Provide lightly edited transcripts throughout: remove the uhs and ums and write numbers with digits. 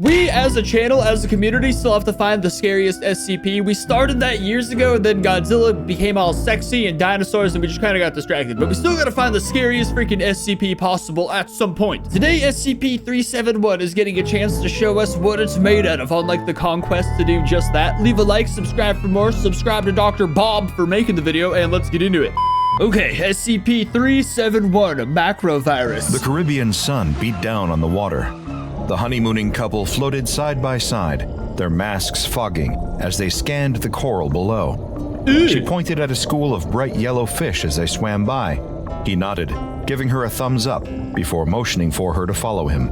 We, as a channel, as a community, still have to find the scariest SCP. We started that years ago, and then Godzilla became all sexy and dinosaurs, and we just kind of got distracted. But we still gotta find the scariest freaking SCP possible at some point. Today, SCP-371 is getting a chance to show us what it's made out of, unlike the Conquest to do just that. Leave a like, subscribe for more, subscribe to Dr. Bob for making the video, and let's get into it. Okay, SCP-371 MacroVIRus. The Caribbean sun beat down on the water. The honeymooning couple floated side by side, their masks fogging as they scanned the coral below. She pointed at a school of bright yellow fish as they swam by. He nodded, giving her a thumbs up before motioning for her to follow him.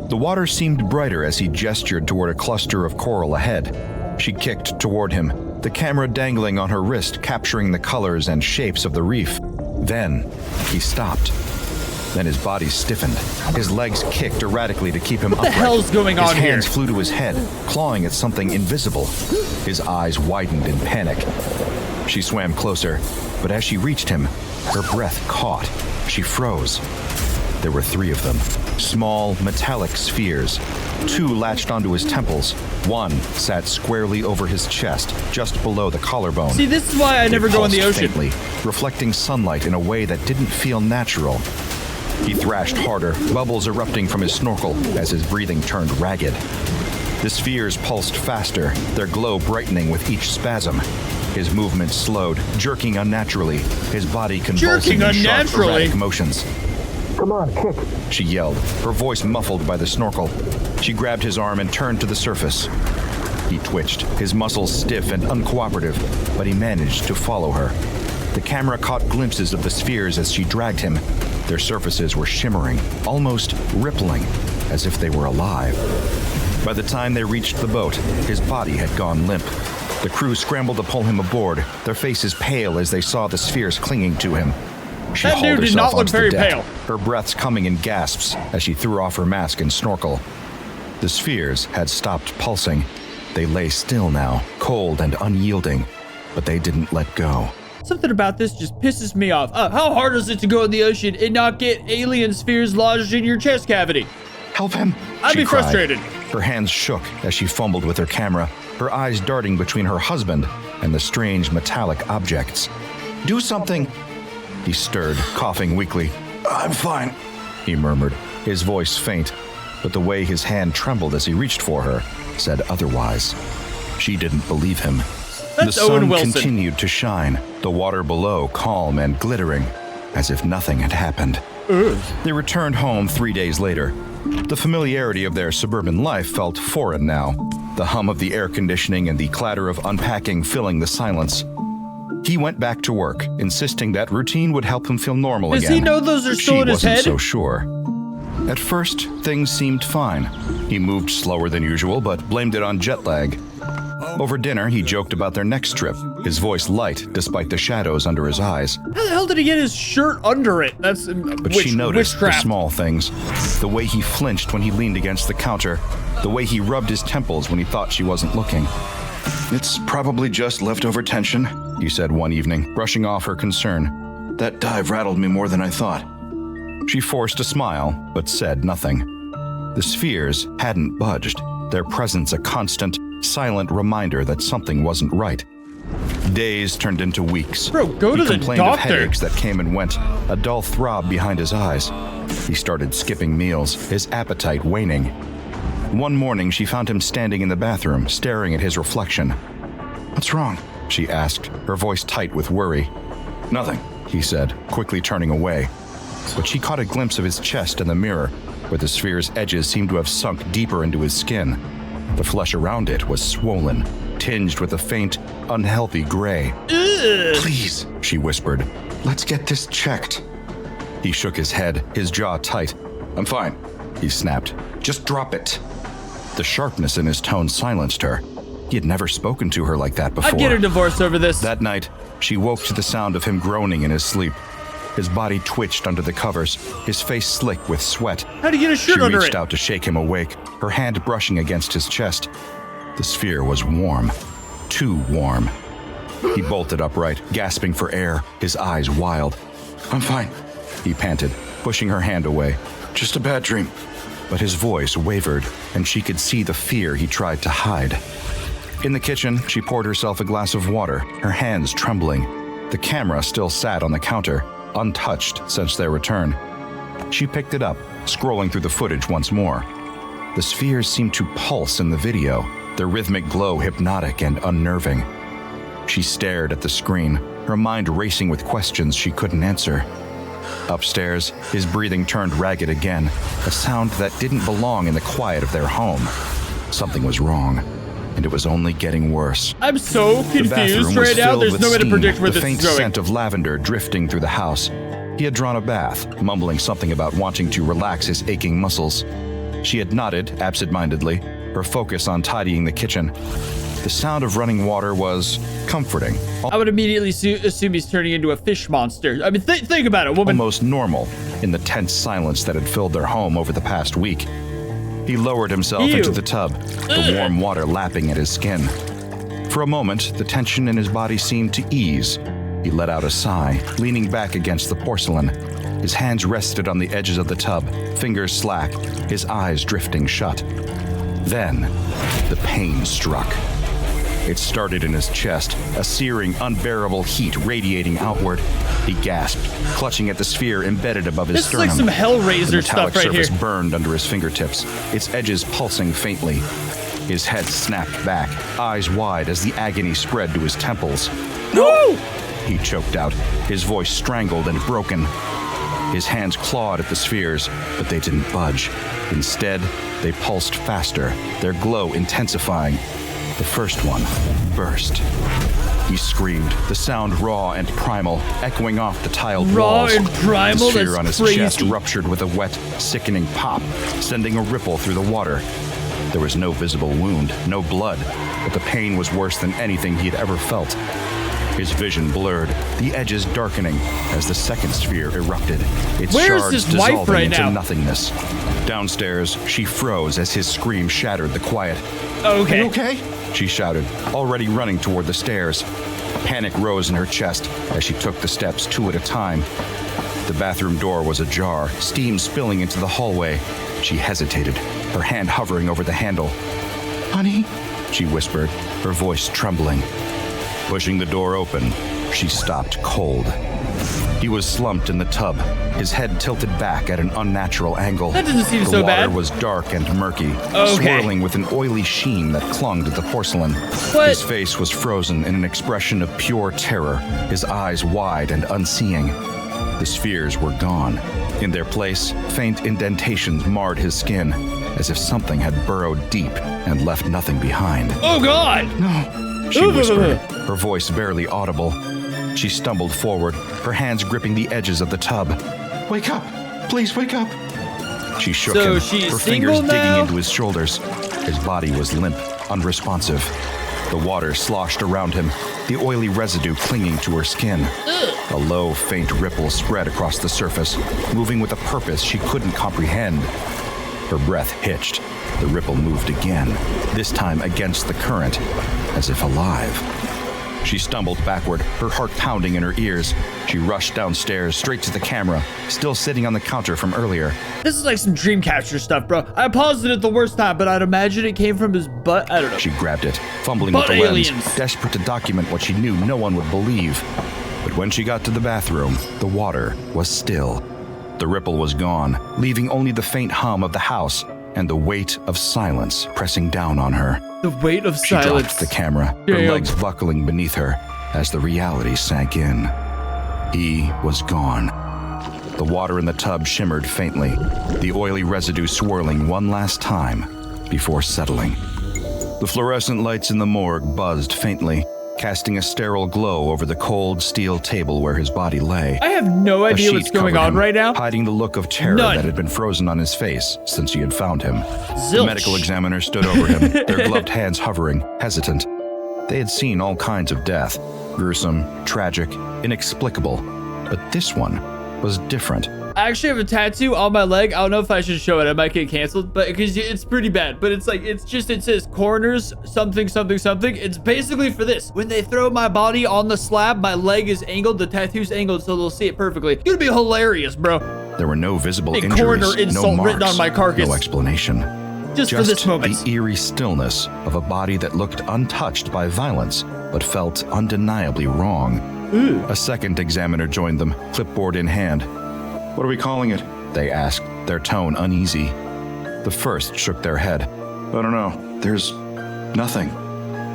The water seemed brighter as he gestured toward a cluster of coral ahead. She kicked toward him, the camera dangling on her wrist, capturing the colors and shapes of the reef. Then he stopped. Then his body stiffened. His legs kicked erratically to keep him upright. What the hell's going on here? His hands flew to his head, clawing at something invisible. His eyes widened in panic. She swam closer, but as she reached him, her breath caught. She froze. There were 3 of them, small metallic spheres. 2 latched onto his temples. 1 sat squarely over his chest, just below the collarbone. See, this is why I never go in the ocean. Faintly, reflecting sunlight in a way that didn't feel natural. He thrashed harder, bubbles erupting from his snorkel as his breathing turned ragged. The spheres pulsed faster, their glow brightening with each spasm. His movement slowed, jerking unnaturally, his body convulsing in sharp, erratic motions. Come on, kick, she yelled, her voice muffled by the snorkel. She grabbed his arm and turned to the surface. He twitched, his muscles stiff and uncooperative, but he managed to follow her. The camera caught glimpses of the spheres as she dragged him. Their surfaces were shimmering, almost rippling, as if they were alive. By the time they reached the boat, his body had gone limp. The crew scrambled to pull him aboard, their faces pale as they saw the spheres clinging to him. She That dude did not look very pale. Her breaths coming in gasps as she threw off her mask and snorkel. The spheres had stopped pulsing. They lay still now, cold and unyielding, but they didn't let go. Something about this just pisses me off. How hard is it to go in the ocean and not get alien spheres lodged in your chest cavity? Help him! I'd be frustrated. Her hands shook as she fumbled with her camera, her eyes darting between her husband and the strange metallic objects. Do something! He stirred, coughing weakly. I'm fine, he murmured, his voice faint, but the way his hand trembled as he reached for her said otherwise. She didn't believe him. The sun continued to shine, the water below calm and glittering, as if nothing had happened. They returned home 3 days later. The familiarity of their suburban life felt foreign now, the hum of the air conditioning and the clatter of unpacking filling the silence. He went back to work, insisting that routine would help him feel normal again. Does he know those are still in his head? She wasn't so sure. At first, things seemed fine. He moved slower than usual, but blamed it on jet lag. Over dinner, he joked about their next trip, his voice light despite the shadows under his eyes. How the hell did he get his shirt under it? That's But she noticed the small things. The way he flinched when he leaned against the counter. The way he rubbed his temples when he thought she wasn't looking. It's probably just leftover tension, he said one evening, brushing off her concern. That dive rattled me more than I thought. She forced a smile, but said nothing. The spheres hadn't budged, their presence a constant, silent reminder that something wasn't right. Days turned into weeks. Bro, go to the He complained doctor. of headaches that came and went, a dull throb behind his eyes. He started skipping meals, his appetite waning. One morning, she found him standing in the bathroom, staring at his reflection. What's wrong? She asked, her voice tight with worry. Nothing, he said, quickly turning away. But she caught a glimpse of his chest in the mirror, where the sphere's edges seemed to have sunk deeper into his skin. The flesh around it was swollen, tinged with a faint, unhealthy gray. Please, she whispered, let's get this checked. He shook his head, his jaw tight. I'm fine, he snapped. Just drop it. The sharpness in his tone silenced her. He had never spoken to her like that before. I'd get a divorce over this. That night, she woke to the sound of him groaning in his sleep. His body twitched under the covers, his face slick with sweat. How'd he get a shirt under it? She reached out to shake him awake, her hand brushing against his chest. The sphere was warm. Too warm. He bolted upright, gasping for air, his eyes wild. I'm fine, he panted, pushing her hand away. Just a bad dream. but his voice wavered, and she could see the fear he tried to hide. In the kitchen, she poured herself a glass of water, her hands trembling. The camera still sat on the counter, untouched since their return. She picked it up, scrolling through the footage once more. The spheres seemed to pulse in the video, their rhythmic glow hypnotic and unnerving. She stared at the screen, her mind racing with questions she couldn't answer. Upstairs, his breathing turned ragged again, a sound that didn't belong in the quiet of their home. Something was wrong, and it was only getting worse. I'm so confused right now. There's no way to predict where this is going. The faint scent of lavender drifting through the house. He had drawn a bath, mumbling something about wanting to relax his aching muscles. She had nodded absent-mindedly, her focus on tidying the kitchen. The sound of running water was comforting. I would immediately assume he's turning into a fish monster. I mean, think about it, woman. Almost normal in the tense silence that had filled their home over the past week. He lowered himself into the tub, the warm water lapping at his skin. For a moment, the tension in his body seemed to ease. He let out a sigh, leaning back against the porcelain. His hands rested on the edges of the tub, fingers slack, his eyes drifting shut. Then, the pain struck. It started in his chest, a searing, unbearable heat radiating outward. He gasped, clutching at the sphere embedded above his sternum. This is like some Hellraiser stuff right here. The metallic surface burned under his fingertips, its edges pulsing faintly. His head snapped back, eyes wide as the agony spread to his temples. No! He choked out, his voice strangled and broken. His hands clawed at the spheres, but they didn't budge. Instead, they pulsed faster, their glow intensifying. The first one burst. He screamed, the sound raw and primal, echoing off the tiled walls. Raw and primal? The sphere That's on his crazy. chest ruptured with a wet, sickening pop, sending a ripple through the water. There was no visible wound, no blood, but the pain was worse than anything he had ever felt. His vision blurred, the edges darkening as the second sphere erupted, its Where's shards his wife dissolving right into now? nothingness. Downstairs, she froze as his scream shattered the quiet. Okay. "Are you okay?" she shouted, already running toward the stairs. Panic rose in her chest as she took the steps 2 at a time. The bathroom door was ajar, steam spilling into the hallway. She hesitated, her hand hovering over the handle. "Honey?" she whispered, her voice trembling. Pushing the door open, she stopped cold. He was slumped in the tub, his head tilted back at an unnatural angle. That doesn't seem so The water bad. was dark and murky, Okay. swirling with an oily sheen that clung to the porcelain. What? His face was frozen in an expression of pure terror, his eyes wide and unseeing. The spheres were gone. In their place, faint indentations marred his skin, as if something had burrowed deep and left nothing behind. Oh, God. "No," she whispered, her voice barely audible. She stumbled forward, her hands gripping the edges of the tub. "Wake up! Please wake up!" She shook So him, she's her fingers single digging now? into his shoulders. His body was limp, unresponsive. The water sloshed around him, the oily residue clinging to her skin. A low, faint ripple spread across the surface, moving with a purpose she couldn't comprehend. Her breath hitched. The ripple moved again, this time against the current, as if alive. She stumbled backward, her heart pounding in her ears. She rushed downstairs, straight to the camera, still sitting on the counter from earlier. This is like some dream capture stuff, bro. I paused it at the worst time, but I'd imagine it came from his butt. I don't know. She grabbed it, fumbling Butt with the aliens. lens, desperate to document what she knew no one would believe. But when she got to the bathroom, the water was still. The ripple was gone, leaving only the faint hum of the house and the weight of silence pressing down on her. The weight of She silence. dropped the camera, her Damn. legs buckling beneath her as the reality sank in. He was gone. The water in the tub shimmered faintly, the oily residue swirling one last time before settling. The fluorescent lights in the morgue buzzed faintly, casting a sterile glow over the cold steel table where his body lay. I have no A idea what's sheet going covered on him, right now. hiding the look of terror None. that had been frozen on his face since she had found him. Zilch. The medical examiner stood over him, their gloved hands hovering, hesitant. They had seen all kinds of death, gruesome, tragic, inexplicable. But this one was different. I actually have a tattoo on my leg. I don't know if I should show it. I might get canceled, but because it's pretty bad. But it's like, it says corners, something, something, something. It's basically for this. When they throw my body on the slab, my leg is angled. The tattoo's angled, so they'll see it perfectly. It's gonna be hilarious, bro. There were no visible A injuries, coroner insult no written marks, on my carcass. no explanation. Just for this moment. The eerie stillness of a body that looked untouched by violence, but felt undeniably wrong. Ooh. A second examiner joined them, clipboard in hand. "What are we calling it?" they asked, their tone uneasy. The first shook their head. "I don't know. There's nothing.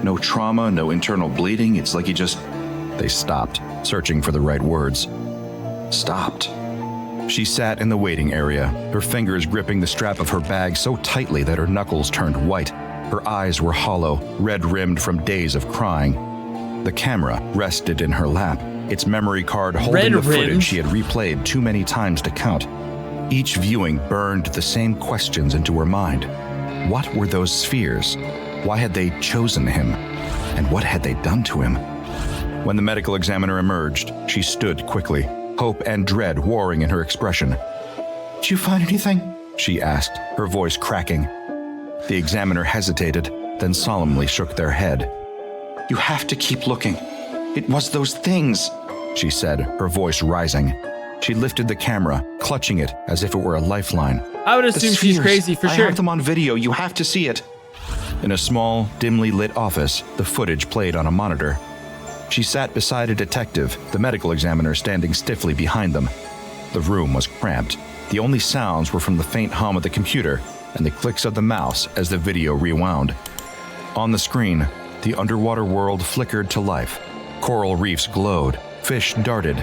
No trauma, no internal bleeding. It's like he just..." They stopped, searching for the right words. Stopped. She sat in the waiting area, her fingers gripping the strap of her bag so tightly that her knuckles turned white. Her eyes were hollow, red-rimmed from days of crying. The camera rested in her lap, its memory card holding the footage she had replayed too many times to count. Each viewing burned the same questions into her mind. What were those spheres? Why had they chosen him? And what had they done to him? When the medical examiner emerged, she stood quickly, hope and dread warring in her expression. "Did you find anything?" she asked, her voice cracking. The examiner hesitated, then solemnly shook their head. "You have to keep looking. It was those things," she said, her voice rising. She lifted the camera, clutching it as if it were a lifeline. I would assume she's crazy for sure. I have them on video. You have to see it. In a small, dimly lit office, the footage played on a monitor. She sat beside a detective, the medical examiner standing stiffly behind them. The room was cramped. The only sounds were from the faint hum of the computer and the clicks of the mouse as the video rewound. On the screen, the underwater world flickered to life. Coral reefs glowed, fish darted,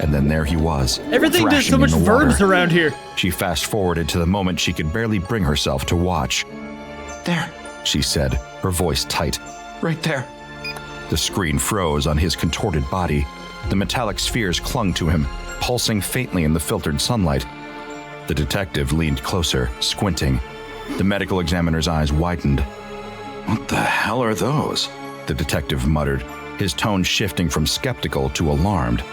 and then there he was. Everything does so much verbs around here. She fast-forwarded to the moment she could barely bring herself to watch. "There," she said, her voice tight. "Right there." The screen froze on his contorted body. The metallic spheres clung to him, pulsing faintly in the filtered sunlight. The detective leaned closer, squinting. The medical examiner's eyes widened. "What the hell are those?" the detective muttered, his tone shifting from skeptical to alarmed.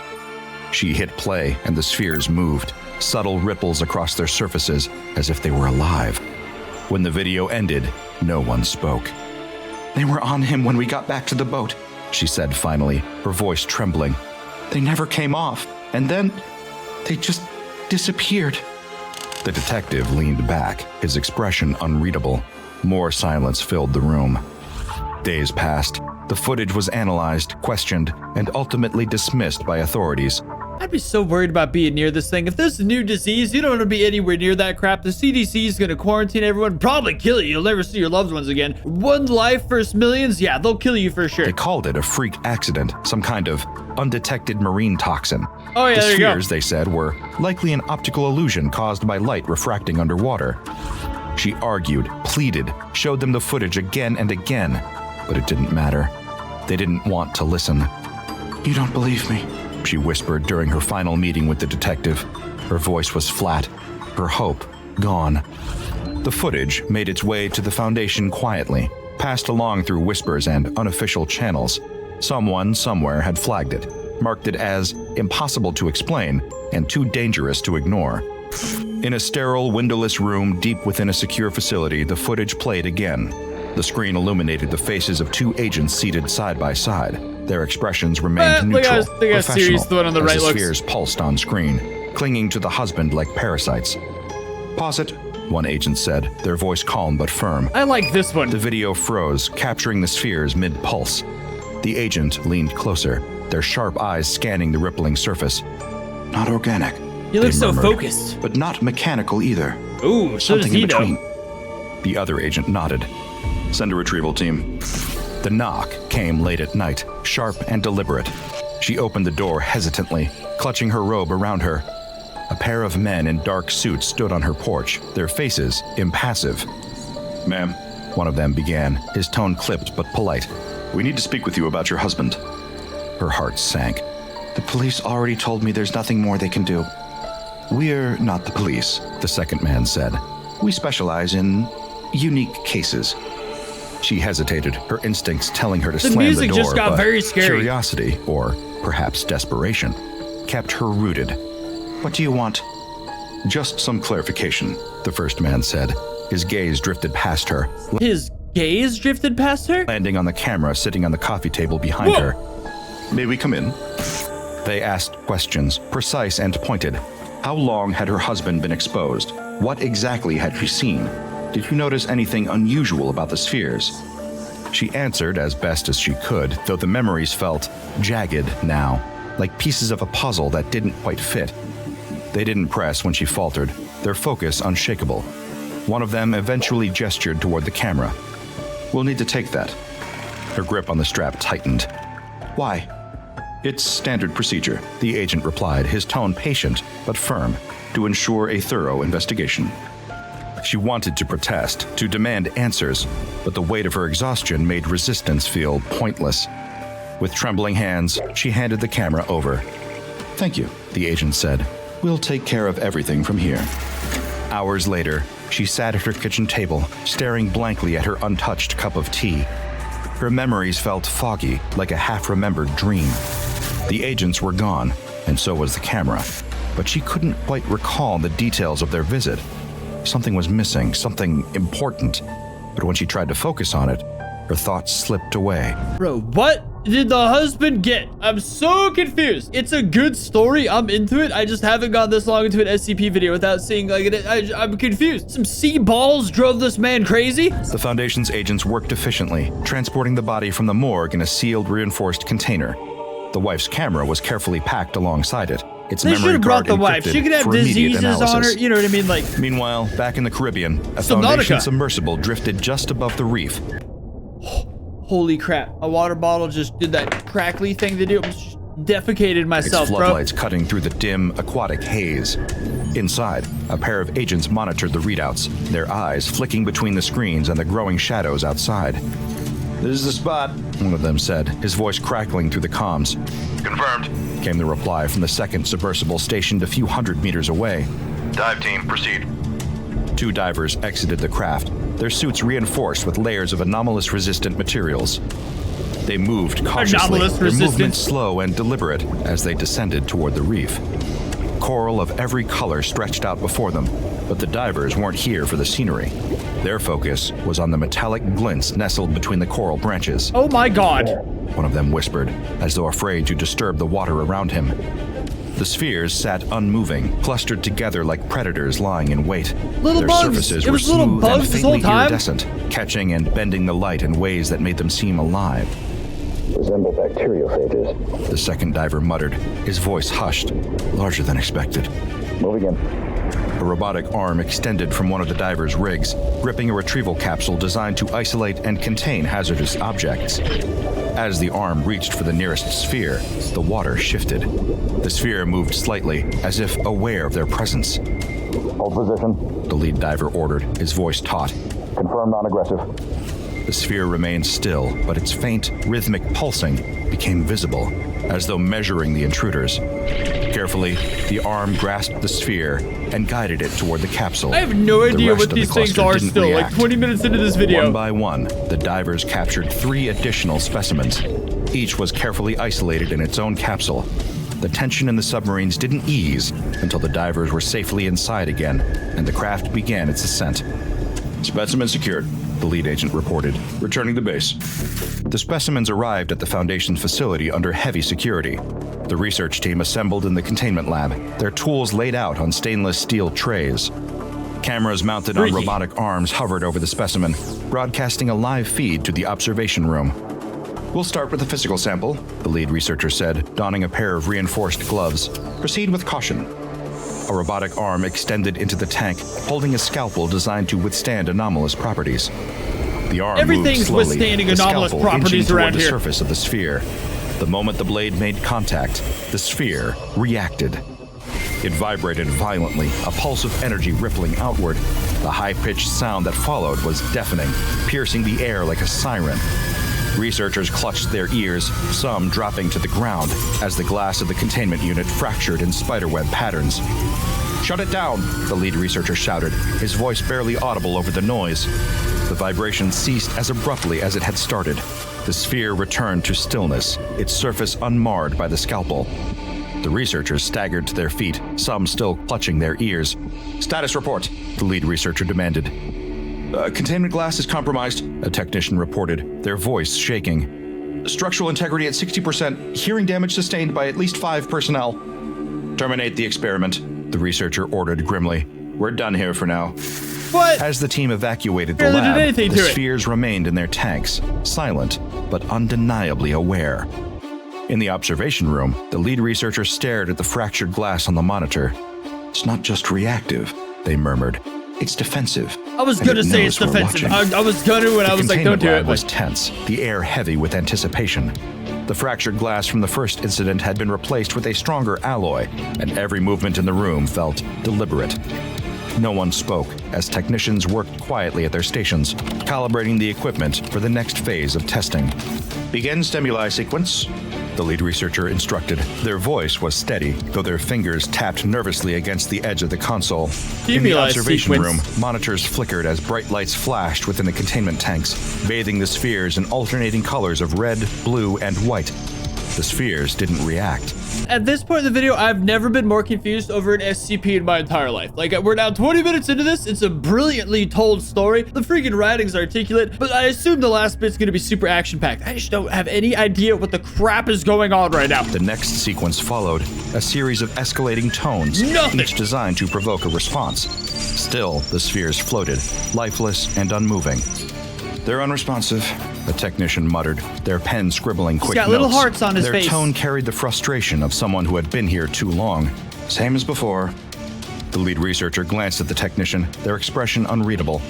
She hit play, and the spheres moved, subtle ripples across their surfaces as if they were alive. When the video ended, no one spoke. "They were on him when we got back to the boat," she said finally, her voice trembling. "They never came off, and then they just disappeared." The detective leaned back, his expression unreadable. More silence filled the room. Days passed. The footage was analyzed, questioned, and ultimately dismissed by authorities. I'd be so worried about being near this thing. If there's a new disease, you don't want to be anywhere near that crap. The CDC is going to quarantine everyone, probably kill you. You'll never see your loved ones again. One life versus millions, yeah, they'll kill you for sure. They called it a freak accident, some kind of undetected marine toxin. Oh yeah, the there you go. spheres, they said, were likely an optical illusion caused by light refracting underwater. She argued, pleaded, showed them the footage again and again, but it didn't matter. They didn't want to listen. "You don't believe me," she whispered during her final meeting with the detective. Her voice was flat, her hope gone. The footage made its way to the Foundation quietly, passed along through whispers and unofficial channels. Someone somewhere had flagged it, marked it as impossible to explain and too dangerous to ignore. In a sterile, windowless room deep within a secure facility, the footage played again. The screen illuminated the faces of two agents seated side by side. Their expressions remained neutral, professional, the one on the right as the looks. spheres pulsed on screen, clinging to the husband like parasites. "Pause it," one agent said, their voice calm but firm. I like this one. The video froze, capturing the spheres mid-pulse. The agent leaned closer, their sharp eyes scanning the rippling surface. "Not organic," He looks they so murmured, focused. "but not mechanical either. Ooh, so does Something he in between." know. The other agent nodded. "Send a retrieval team." The knock came late at night, sharp and deliberate. She opened the door hesitantly, clutching her robe around her. A pair of men in dark suits stood on her porch, their faces impassive. "Ma'am," one of them began, his tone clipped but polite. "We need to speak with you about your husband." Her heart sank. "The police already told me there's nothing more they can do." "We're not the police," the second man said. "We specialize in unique cases." She hesitated, her instincts telling her to slam the door, music just got but very scary. Curiosity, or perhaps desperation, kept her rooted. "What do you want?" "Just some clarification," the first man said. His gaze drifted past her, His gaze drifted past her? landing on the camera sitting on the coffee table behind Whoa. her. "May we come in?" They asked questions, precise and pointed. How long had her husband been exposed? What exactly had she seen? Did you notice anything unusual about the spheres? She answered as best as she could, though the memories felt jagged now, like pieces of a puzzle that didn't quite fit. They didn't press when she faltered, their focus unshakable. One of them eventually gestured toward the camera. "We'll need to take that." Her grip on the strap tightened. "Why?" "It's standard procedure," the agent replied, his tone patient but firm, "to ensure a thorough investigation." She wanted to protest, to demand answers, but the weight of her exhaustion made resistance feel pointless. With trembling hands, she handed the camera over. "Thank you," the agent said. "We'll take care of everything from here." Hours later, she sat at her kitchen table, staring blankly at her untouched cup of tea. Her memories felt foggy, like a half-remembered dream. The agents were gone, and so was the camera, but she couldn't quite recall the details of their visit. Something was missing, something important, but when she tried to focus on it, her thoughts slipped away. Bro, what did the husband get? I'm so confused. It's a good story. I'm into it. I just haven't gone this long into an SCP video without seeing like it. I'm confused. Some sea balls drove this man crazy. The Foundation's agents worked efficiently, transporting the body from the morgue in a sealed, reinforced container. The wife's camera was carefully packed alongside it. Its They should memory have brought card the wife. encrypted She could have for immediate diseases on her. analysis. You know what I mean? Like, Meanwhile, back in the Caribbean, a Subnautica. Foundation submersible drifted just above the reef. holy crap. A water bottle just did that crackly thing to do. Almost defecated myself, Its bro. floodlights cutting through the dim, aquatic haze. Inside, a pair of agents monitored the readouts, their eyes flicking between the screens and the growing shadows outside. "This is the spot," one of them said, his voice crackling through the comms. "Confirmed," came the reply from the second submersible stationed a few hundred meters away. "Dive team, proceed." Two divers exited the craft, their suits reinforced with layers of anomalous-resistant materials. They moved cautiously, their movement slow and deliberate as they descended toward the reef. Coral of every color stretched out before them, but the divers weren't here for the scenery. Their focus was on the metallic glints nestled between the coral branches. Oh my god. One of them whispered, as though afraid to disturb the water around him. The spheres sat unmoving, clustered together like predators lying in wait. Little Their bugs. surfaces It were was little smooth bugs and this whole faintly time? iridescent, catching and bending the light in ways that made them seem alive. Resemble bacteriophages. The second diver muttered, his voice hushed, larger than expected. Moving in. A robotic arm extended from one of the diver's rigs, gripping a retrieval capsule designed to isolate and contain hazardous objects. As the arm reached for the nearest sphere, the water shifted. The sphere moved slightly, as if aware of their presence. Hold position. The lead diver ordered, his voice taut. Confirm non-aggressive. The sphere remained still, but its faint, rhythmic pulsing became visible, as though measuring the intruders. Carefully, the arm grasped the sphere and guided it toward the capsule. I have no The idea rest what of the these things cluster are didn't still. Like react. 20 minutes into this video. One by one, the divers captured 3 additional specimens. Each was carefully isolated in its own capsule. The tension in the submarines didn't ease until the divers were safely inside again, and the craft began its ascent. "Specimen secured," the lead agent reported, returning to base. The specimens arrived at the Foundation's facility under heavy security. The research team assembled in the containment lab, their tools laid out on stainless steel trays. Cameras mounted on Freaky. robotic arms hovered over the specimen, broadcasting a live feed to the observation room. "We'll start with a physical sample," the lead researcher said, donning a pair of reinforced gloves. "Proceed with caution." A robotic arm extended into the tank, holding a scalpel designed to withstand anomalous properties. The arm Everything's moved slowly, withstanding the anomalous scalpel properties inching toward around the here. surface of the sphere. The moment the blade made contact, the sphere reacted. It vibrated violently, a pulse of energy rippling outward. The high-pitched sound that followed was deafening, piercing the air like a siren. Researchers clutched their ears, some dropping to the ground, as the glass of the containment unit fractured in spiderweb patterns. "Shut it down," the lead researcher shouted, his voice barely audible over the noise. The vibration ceased as abruptly as it had started. The sphere returned to stillness, its surface unmarred by the scalpel. The researchers staggered to their feet, some still clutching their ears. "Status report," the lead researcher demanded. Containment glass is compromised," a technician reported, their voice shaking. "Structural integrity at 60%, hearing damage sustained by at least 5 personnel. Terminate the experiment," the researcher ordered grimly. "We're done here for now." What? As the team evacuated the Barely did lab, anything the to it. spheres remained in their tanks, silent but undeniably aware. In the observation room, the lead researcher stared at the fractured glass on the monitor. "It's not just reactive," they murmured. "It's defensive." I was and gonna it say knows it's we're defensive. watching." I was gonna when I was like, don't containment do lab it. was But tense, the air heavy with anticipation. The fractured glass from the first incident had been replaced with a stronger alloy, and every movement in the room felt deliberate. No one spoke as technicians worked quietly at their stations, calibrating the equipment for the next phase of testing. "Begin stimuli sequence," the lead researcher instructed. Their voice was steady, though their fingers tapped nervously against the edge of the console. In the Stimuli observation sequence. room, monitors flickered as bright lights flashed within the containment tanks, bathing the spheres in alternating colors of red, blue, and white. The spheres didn't react. at this point in the video, I've never been more confused over an SCP in my entire life. Like, we're now 20 minutes into this. It's a brilliantly told story. The freaking writing's articulate, but I assume the last bit's gonna be super action-packed. I just don't have any idea what the crap is going on right now. The next sequence followed, a series of escalating tones, Nothing. each designed to provoke a response. Still, the spheres floated, lifeless and unmoving. "They're unresponsive," the technician muttered, their pen scribbling quick got notes. little hearts on his their face. tone carried the frustration of someone who had been here too long. "Same as before." The lead researcher glanced at the technician, their expression unreadable.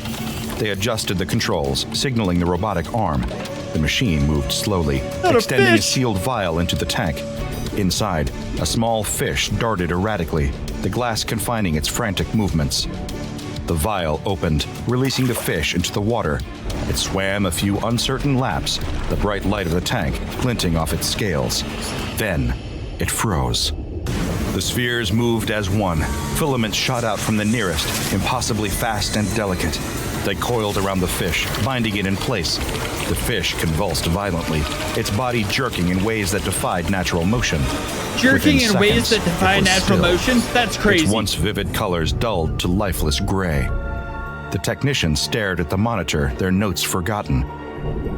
They adjusted the controls, signaling the robotic arm. The machine moved slowly, Not a extending a fish. sealed vial into the tank. Inside, a small fish darted erratically, the glass confining its frantic movements. The vial opened, releasing the fish into the water. It swam a few uncertain laps, the bright light of the tank glinting off its scales. Then, it froze. The spheres moved as one. Filaments shot out from the nearest, impossibly fast and delicate. They coiled around the fish, binding it in place. The fish convulsed violently, its body jerking in ways that defied natural motion. Jerking Within in ways seconds, that defy it was natural still. motion? That's crazy. Its once vivid colors dulled to lifeless gray. The technicians stared at the monitor, their notes forgotten.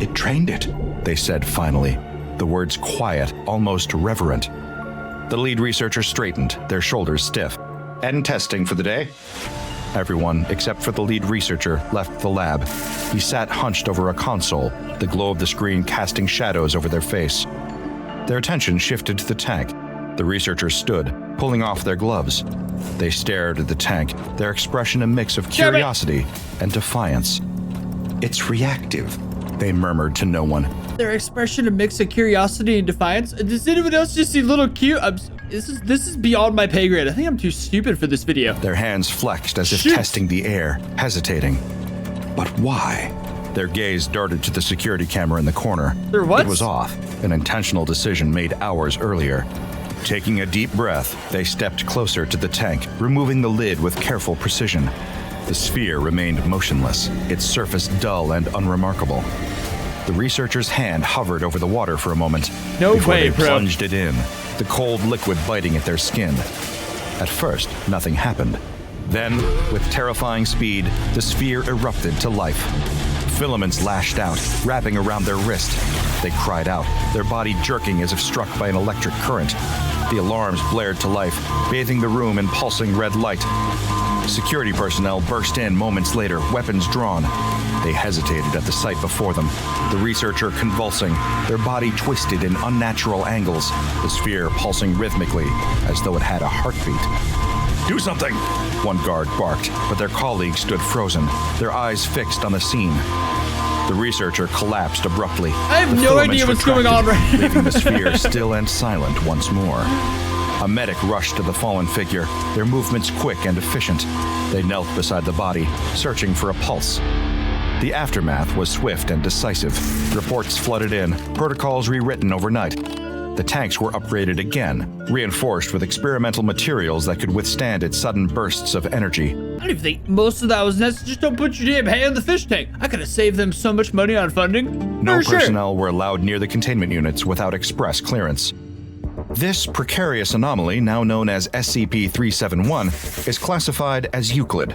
"It trained it," they said finally, the words quiet, almost reverent. The lead researcher straightened, their shoulders stiff. "End testing for the day." Everyone, except for the lead researcher, left the lab. He sat hunched over a console, the glow of the screen casting shadows over their face. Their attention shifted to the tank. The researchers stood, pulling off their gloves. They stared at the tank, their expression a mix of curiosity and defiance. "It's reactive," they murmured to no one. Their expression a mix of curiosity and defiance. Does anyone else just see little cute? This is beyond my pay grade. I think I'm too stupid for this video. Their hands flexed as if Shoot. testing the air, hesitating. "But why?" Their gaze darted to the security camera in the corner. Their what? It was off, an intentional decision made hours earlier. Taking a deep breath, they stepped closer to the tank, removing the lid with careful precision. The sphere remained motionless, its surface dull and unremarkable. The researcher's hand hovered over the water for a moment No before way, they bro. plunged it in, the cold liquid biting at their skin. At first, nothing happened. Then, with terrifying speed, the sphere erupted to life. Filaments lashed out, wrapping around their wrist. They cried out, their body jerking as if struck by an electric current. The alarms blared to life, bathing the room in pulsing red light. Security personnel burst in moments later, weapons drawn. They hesitated at the sight before them, the researcher convulsing, their body twisted in unnatural angles, the sphere pulsing rhythmically as though it had a heartbeat. "Do something!" one guard barked, but their colleagues stood frozen, their eyes fixed on the scene. The researcher collapsed abruptly. I have The no filaments idea what's going on retracted, right now. leaving the sphere still and silent once more. A medic rushed to the fallen figure, their movements quick and efficient. They knelt beside the body, searching for a pulse. The aftermath was swift and decisive. Reports flooded in, protocols rewritten overnight. The tanks were upgraded again, reinforced with experimental materials that could withstand its sudden bursts of energy. I don't even think most of that was necessary. Just don't put your damn hand in the fish tank. I could have saved them so much money on funding. No For sure. personnel were allowed near the containment units without express clearance. This precarious anomaly, now known as SCP-371, is classified as Euclid.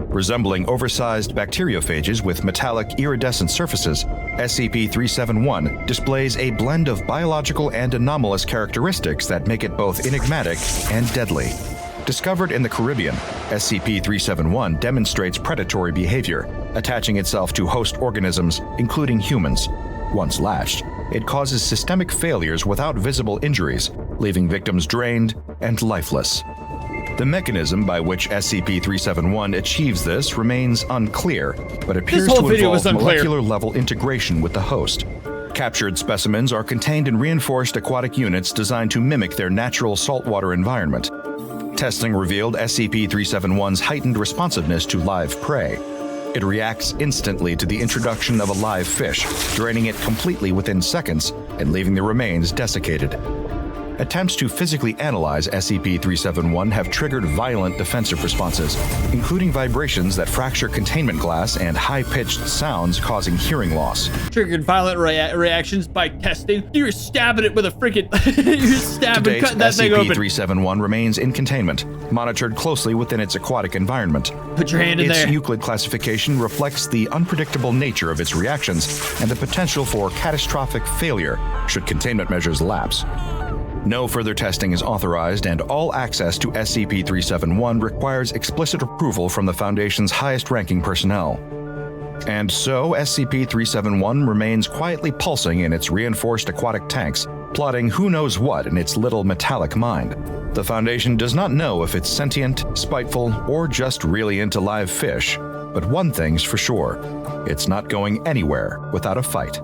Resembling oversized bacteriophages with metallic iridescent surfaces, SCP-371 displays a blend of biological and anomalous characteristics that make it both enigmatic and deadly. Discovered in the Caribbean, SCP-371 demonstrates predatory behavior, attaching itself to host organisms, including humans. Once latched, it causes systemic failures without visible injuries, leaving victims drained and lifeless. The mechanism by which SCP-371 achieves this remains unclear, but appears to involve molecular-level integration with the host. Captured specimens are contained in reinforced aquatic units designed to mimic their natural saltwater environment. Testing revealed SCP-371's heightened responsiveness to live prey. It reacts instantly to the introduction of a live fish, draining it completely within seconds and leaving the remains desiccated. Attempts to physically analyze SCP-371 have triggered violent defensive responses, including vibrations that fracture containment glass and high-pitched sounds causing hearing loss. Triggered violent reactions by testing. You're stabbing it with a freaking... You're stabbing, cutting that thing open. SCP-371 remains in containment, monitored closely within its aquatic environment. Put your hand in there. Its Euclid classification reflects the unpredictable nature of its reactions and the potential for catastrophic failure should containment measures lapse. No further testing is authorized, and all access to SCP-371 requires explicit approval from the Foundation's highest-ranking personnel. And so, SCP-371 remains quietly pulsing in its reinforced aquatic tanks, plotting who knows what in its little metallic mind. The Foundation does not know if it's sentient, spiteful, or just really into live fish, but one thing's for sure: it's not going anywhere without a fight.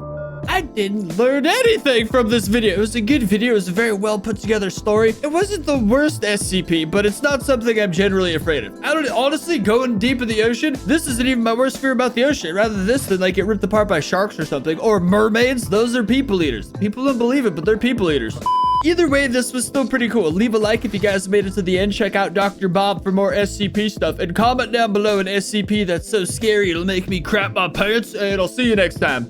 I didn't learn anything from this video. It was a good video. It was a very well put together story. It wasn't the worst SCP, but it's not something I'm generally afraid of. I don't honestly, going deep in the ocean, this isn't even my worst fear about the ocean. Rather this than like get ripped apart by sharks or something, or mermaids. Those are people eaters. People don't believe it, but they're people eaters. Either way, this was still pretty cool. Leave a like if you guys made it to the end. Check out Dr. Bob for more SCP stuff, and comment down below an SCP that's so scary it'll make me crap my pants, and I'll see you next time.